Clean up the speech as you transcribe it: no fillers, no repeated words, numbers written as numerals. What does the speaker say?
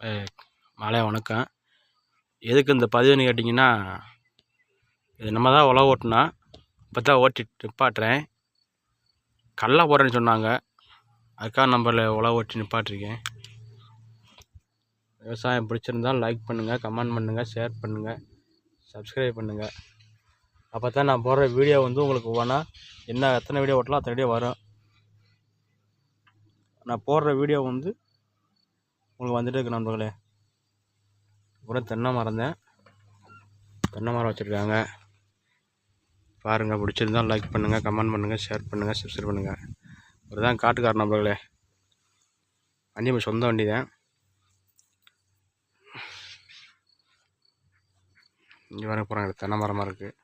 மாலை வணக்கம். எதுக்கு இந்த பதிவுன்னு கேட்டிங்கன்னா, இது நம்ம தான் உழவு ஓட்டினா இப்போ தான் ஓட்டிட்டு நிப்பாட்டுறேன். கடல போடுறேன்னு சொன்னாங்க, அதுக்காக நம்மள உழவு ஓட்டி நிப்பாட்டிருக்கேன். விவசாயம் பிடிச்சிருந்தால் லைக் பண்ணுங்கள், கமெண்ட் பண்ணுங்கள், ஷேர் பண்ணுங்கள், சப்ஸ்கிரைப் பண்ணுங்கள். அப்போ தான் நான் போடுற வீடியோ உங்களுக்கு ஒவ்வொன்றா எத்தனை வீடியோ ஓட்டலாம் அத்தனை வீடியோ வரும். நான் போடுற வீடியோ உங்களுக்கு வந்துட்டு இருக்கு நண்பர்களே. அப்புறம் தென்னை மரம் வச்சுருக்காங்க பாருங்கள். பிடிச்சிருந்தால் லைக் பண்ணுங்கள், கமெண்ட் பண்ணுங்கள், ஷேர் பண்ணுங்கள், சப்ஸ்கிரைப் பண்ணுங்கள். ஒரு தான் காட்டுக்கார நண்பர்களே. வண்டி நம்ம சொந்த வண்டி தான். இங்கே வர போகிறாங்க, தென்னை மரமாக இருக்குது.